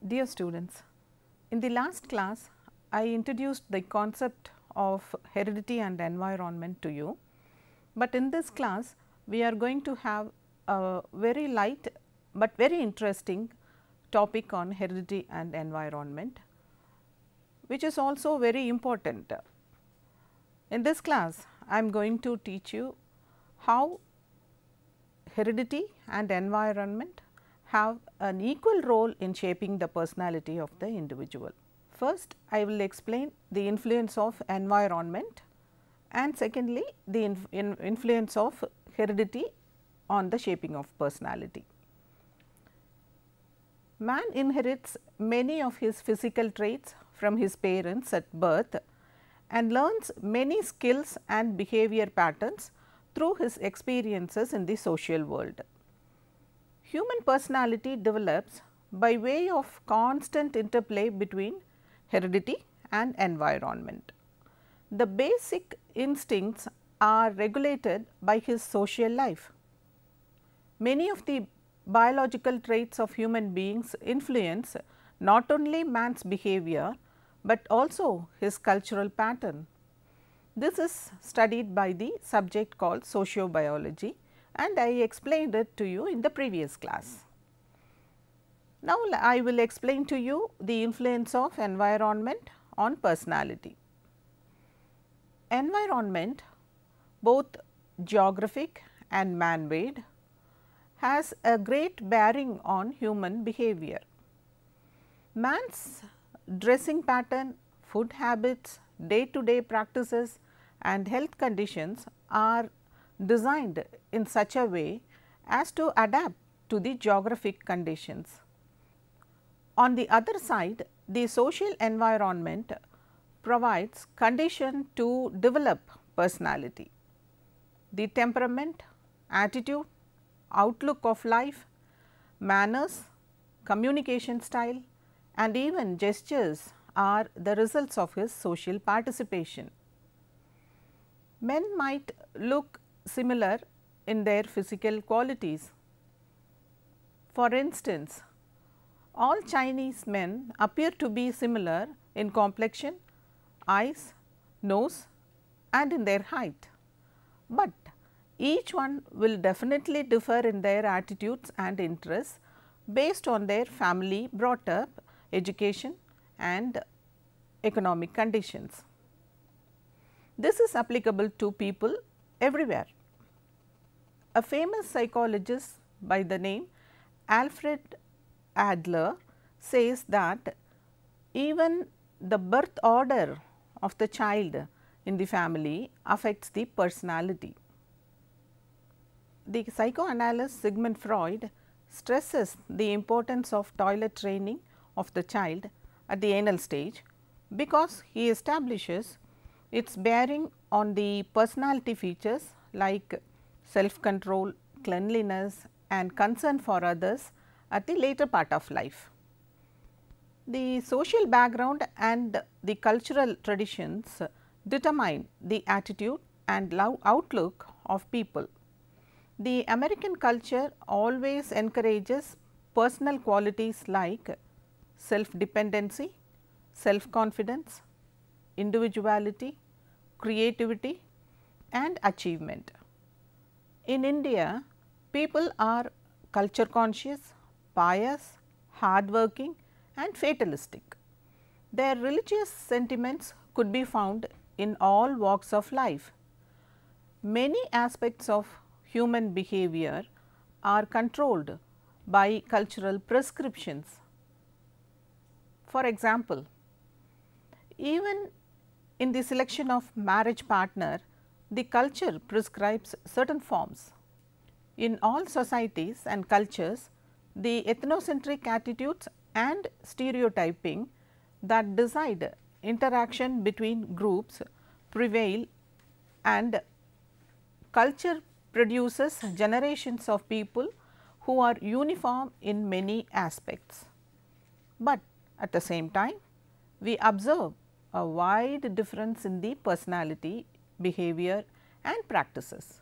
Dear students, in the last class I introduced the concept of heredity and environment to you, but in this class we are going to have a very light but very interesting topic on heredity and environment, which is also very important. In this class I am going to teach you how heredity and environment have an equal role in shaping the personality of the individual. First, I will explain the influence of environment, and secondly the influence of heredity on the shaping of personality. Man inherits many of his physical traits from his parents at birth and learns many skills and behavior patterns through his experiences in the social world. Human personality develops by way of constant interplay between heredity and environment. The basic instincts are regulated by his social life. Many of the biological traits of human beings influence not only man's behavior, but also his cultural pattern. This is studied by the subject called sociobiology, and I explained it to you in the previous class. Now, I will explain to you the influence of environment on personality. Environment, both geographic and man-made, has a great bearing on human behavior. Man's dressing pattern, food habits, day-to-day practices and health conditions are designed in such a way as to adapt to the geographic conditions. On the other side, the social environment provides condition to develop personality. The temperament, attitude, outlook of life, manners, communication style and even gestures are the results of his social participation. Men might look similar in their physical qualities. For instance, all Chinese men appear to be similar in complexion, eyes, nose and in their height, but each one will definitely differ in their attitudes and interests based on their family brought up, education and economic conditions. This is applicable to people everywhere. A famous psychologist by the name Alfred Adler says that even the birth order of the child in the family affects the personality. The psychoanalyst Sigmund Freud stresses the importance of toilet training of the child at the anal stage, because he establishes its bearing on the personality features like self-control, cleanliness and concern for others at the later part of life. The social background and the cultural traditions determine the attitude and outlook of people. The American culture always encourages personal qualities like self-dependency, self-confidence, individuality, creativity and achievement. In India, people are culture conscious, pious, hardworking and fatalistic. Their religious sentiments could be found in all walks of life. Many aspects of human behavior are controlled by cultural prescriptions. For example, even in the selection of marriage partner, the culture prescribes certain forms. In all societies and cultures, the ethnocentric attitudes and stereotyping that decide interaction between groups prevail, and culture produces generations of people who are uniform in many aspects. But at the same time, we observe a wide difference in the personality, behavior and practices.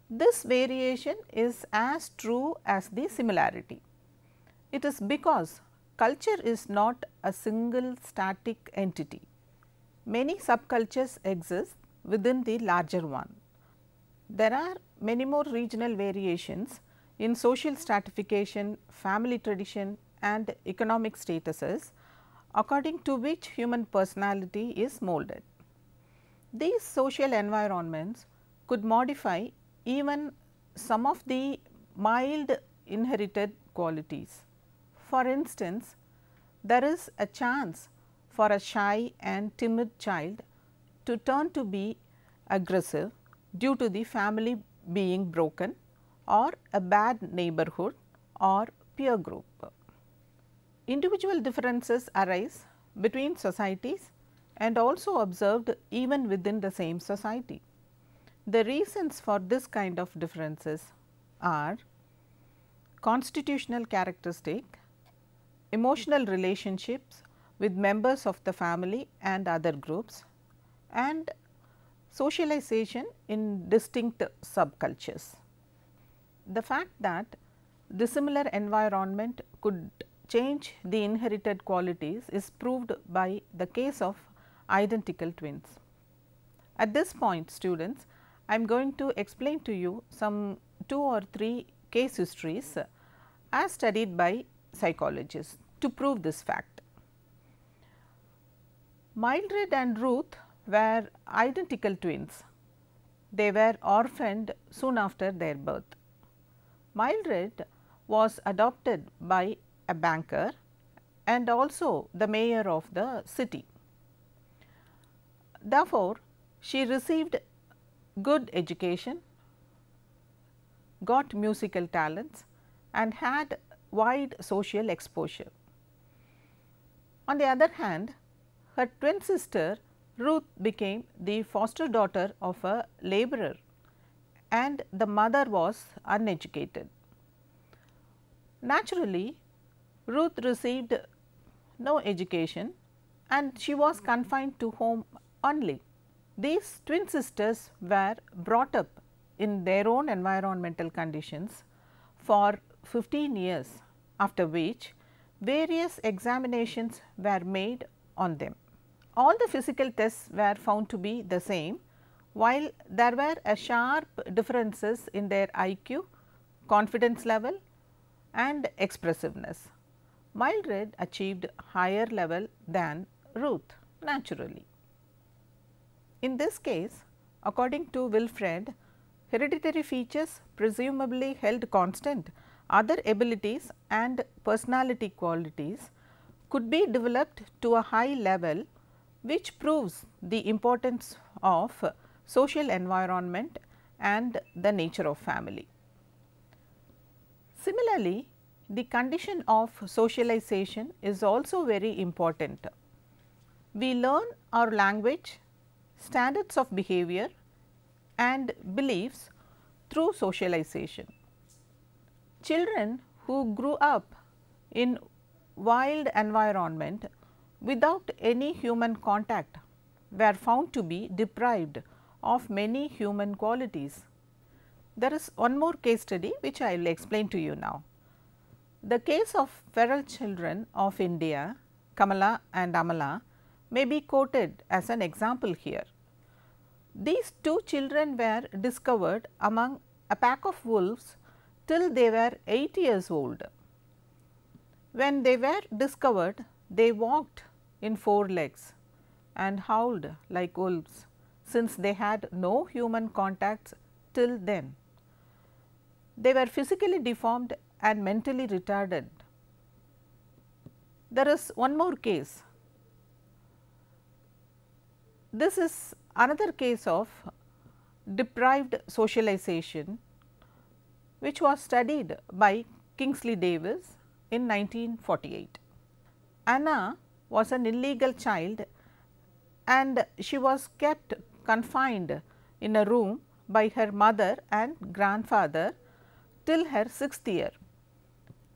This variation is as true as the similarity. It is because culture is not a single static entity. Many subcultures exist within the larger one. There are many more regional variations in social stratification, family tradition and economic statuses, according to which human personality is molded. These social environments could modify even some of the mild inherited qualities. For instance, there is a chance for a shy and timid child to turn to be aggressive due to the family being broken or a bad neighborhood or peer group. Individual differences arise between societies and also observed even within the same society. The reasons for this kind of differences are constitutional characteristic, emotional relationships with members of the family and other groups, and socialization in distinct subcultures. The fact that dissimilar environment could change the inherited qualities is proved by the case of identical twins. At this point, students, I am going to explain to you some 2 or 3 case histories as studied by psychologists to prove this fact. Mildred and Ruth were identical twins. They were orphaned soon after their birth. Mildred was adopted by a banker and also the mayor of the city. Therefore, she received good education, got musical talents and had wide social exposure. On the other hand, her twin sister Ruth became the foster daughter of a laborer and the mother was uneducated. Naturally, Ruth received no education and she was confined to home only. These twin sisters were brought up in their own environmental conditions for 15 years, after which various examinations were made on them. All the physical tests were found to be the same, while there were a sharp differences in their IQ, confidence level and expressiveness. Mildred achieved higher level than Ruth naturally. In this case, according to Wilfred, hereditary features presumably held constant, other abilities and personality qualities could be developed to a high level, which proves the importance of social environment and the nature of family. Similarly, the condition of socialization is also very important. We learn our language, standards of behavior and beliefs through socialization. Children who grew up in wild environment without any human contact were found to be deprived of many human qualities. There is one more case study which I will explain to you now. The case of feral children of India, Kamala and Amala, may be quoted as an example here. These 2 children were discovered among a pack of wolves till they were 8 years old. When they were discovered, they walked in 4 legs and howled like wolves, since they had no human contacts till then. They were physically deformed and mentally retarded. There is one more case. This is another case of deprived socialization, which was studied by Kingsley Davis in 1948. Anna was an illegal child and she was kept confined in a room by her mother and grandfather till her 6th year.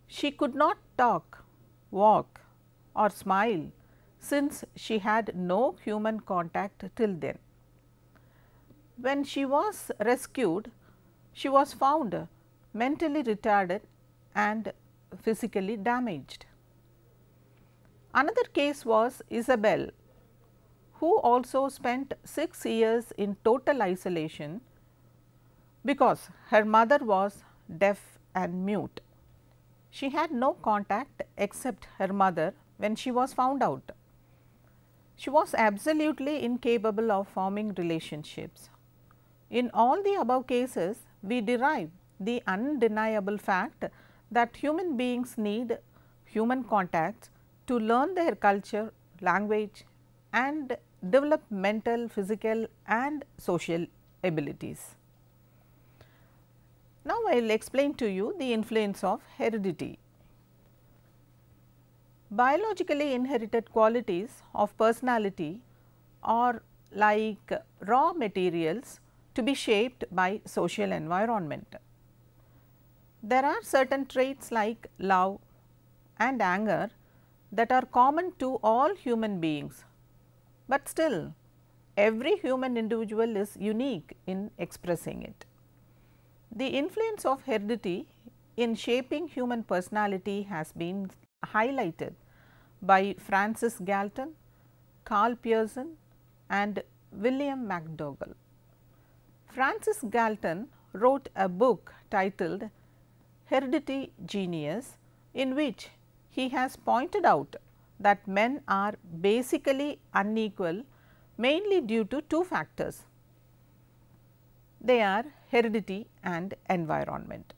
She could not talk, walk or smile, since she had no human contact till then. When she was rescued, she was found mentally retarded and physically damaged. Another case was Isabel, who also spent 6 years in total isolation because her mother was deaf and mute. She had no contact except her mother when she was found out. She was absolutely incapable of forming relationships. In all the above cases, we derive the undeniable fact that human beings need human contacts to learn their culture, language and develop mental, physical and social abilities. Now, I will explain to you the influence of heredity. Biologically inherited qualities of personality are like raw materials to be shaped by social environment. There are certain traits like love and anger that are common to all human beings, but still every human individual is unique in expressing it. The influence of heredity in shaping human personality has been highlighted by Francis Galton, Carl Pearson and William McDougall. Francis Galton wrote a book titled Heredity Genius, in which he has pointed out that men are basically unequal mainly due to 2 factors. They are heredity and environment.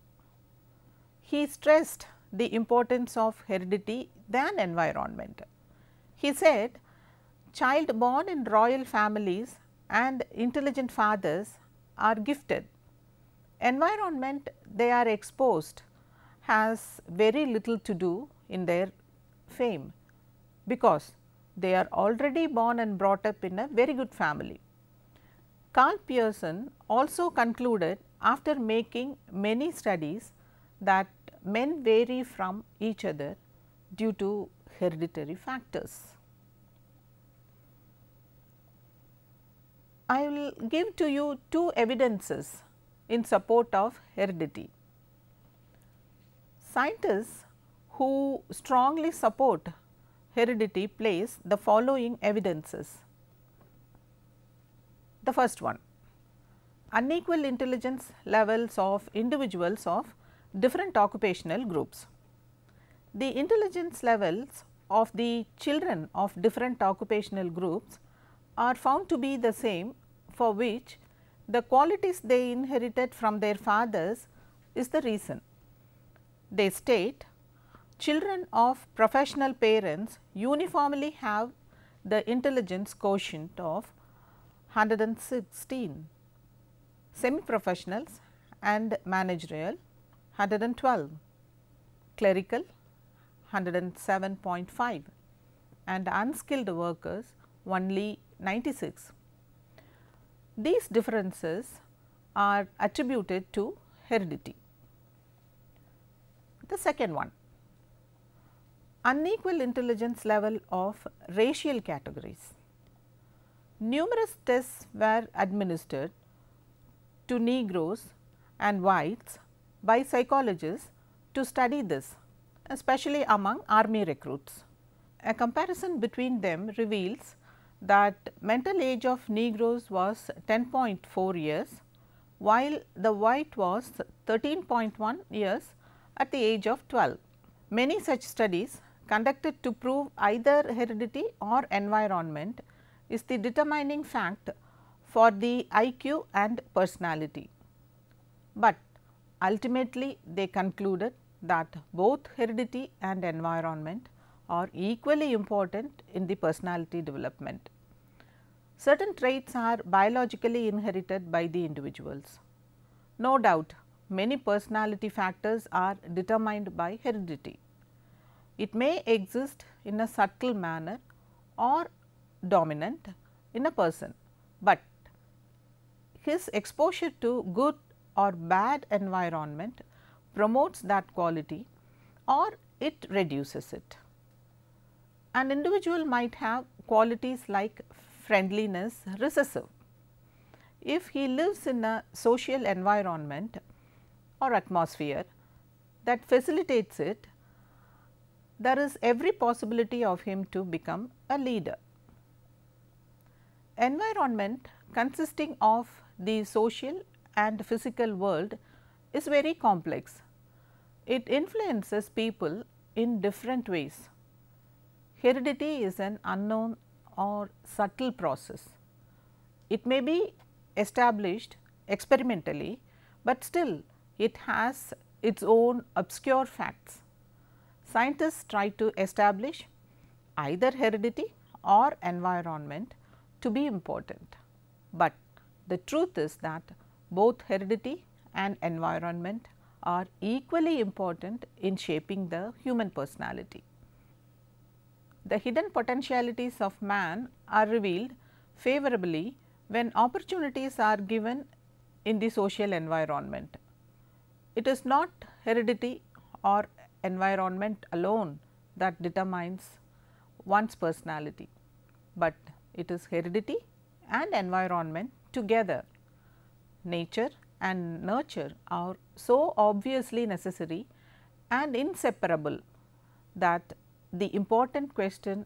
He stressed the importance of heredity than environment. He said, child born in royal families and intelligent fathers are gifted. Environment they are exposed has very little to do in their fame, because they are already born and brought up in a very good family. Carl Pearson also concluded, after making many studies, that men vary from each other due to hereditary factors. I will give to you 2 evidences in support of heredity. Scientists who strongly support heredity place the following evidences. The first one, unequal intelligence levels of individuals of different occupational groups. The intelligence levels of the children of different occupational groups are found to be the same, for which the qualities they inherited from their fathers is the reason. They state, children of professional parents uniformly have the intelligence quotient of 116, semi-professionals and managerial 112, clerical 107.5 and unskilled workers only 96. These differences are attributed to heredity. The second one, unequal intelligence level of racial categories. Numerous tests were administered to Negroes and whites by psychologists to study this, especially among army recruits. A comparison between them reveals that mental age of Negroes was 10.4 years, while the white was 13.1 years at the age of 12. Many such studies conducted to prove either heredity or environment is the determining fact for the IQ and personality, but ultimately they concluded that both heredity and environment are equally important in the personality development. Certain traits are biologically inherited by the individuals. No doubt, many personality factors are determined by heredity. It may exist in a subtle manner or dominant in a person, but his exposure to good or bad environment promotes that quality or it reduces it. An individual might have qualities like friendliness, recessive. If he lives in a social environment or atmosphere that facilitates it, there is every possibility of him to become a leader. Environment consisting of the social and physical world is very complex. It influences people in different ways. Heredity is an unknown or subtle process. It may be established experimentally, but still it has its own obscure facts. Scientists try to establish either heredity or environment to be important, but the truth is that both heredity and environment are equally important in shaping the human personality. The hidden potentialities of man are revealed favorably when opportunities are given in the social environment. It is not heredity or environment alone that determines one's personality, but it is heredity and environment together. Nature and nurture are so obviously necessary and inseparable that the important question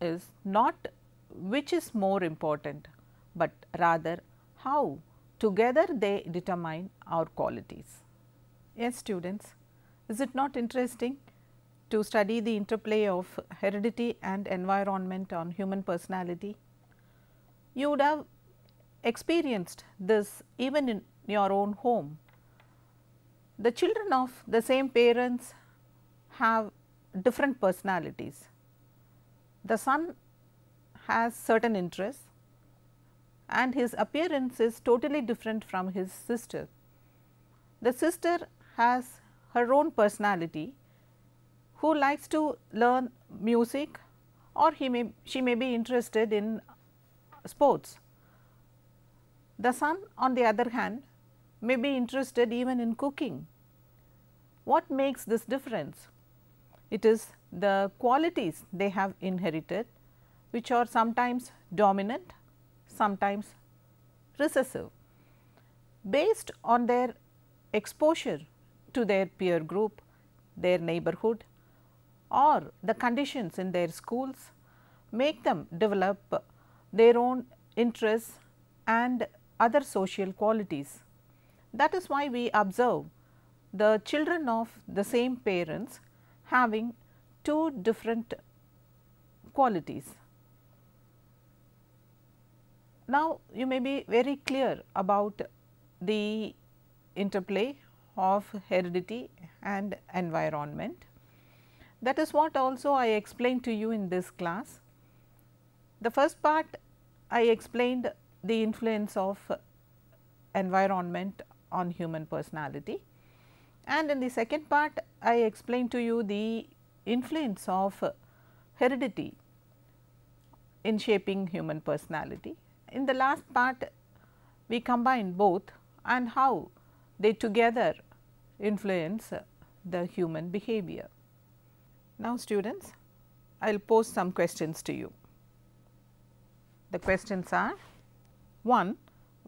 is not which is more important, but rather how together they determine our qualities. Yes, students, is it not interesting to study the interplay of heredity and environment on human personality? You would have experienced this even in your own home. The children of the same parents have different personalities. The son has certain interests and his appearance is totally different from his sister. The sister has her own personality, who likes to learn music or she may be interested in sports. The son on the other hand may be interested even in cooking. What makes this difference? It is the qualities they have inherited, which are sometimes dominant, sometimes recessive. Based on their exposure to their peer group, their neighborhood or the conditions in their schools make them develop their own interests and other social qualities. That is why we observe the children of the same parents having two different qualities. Now, you may be very clear about the interplay of heredity and environment. That is what also I explained to you in this class. The first part I explained the influence of environment on human personality, and in the second part I explained to you the influence of heredity in shaping human personality. In the last part we combine both and how they together influence the human behavior. Now, students, I will pose some questions to you. The questions are: 1.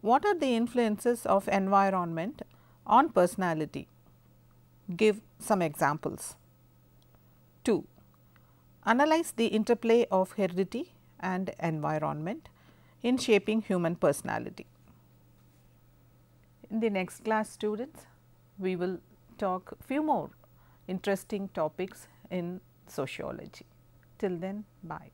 What are the influences of environment on personality? Give some examples. 2. Analyze the interplay of heredity and environment in shaping human personality. In the next class, students, we will talk few more interesting topics in sociology. Till then, bye.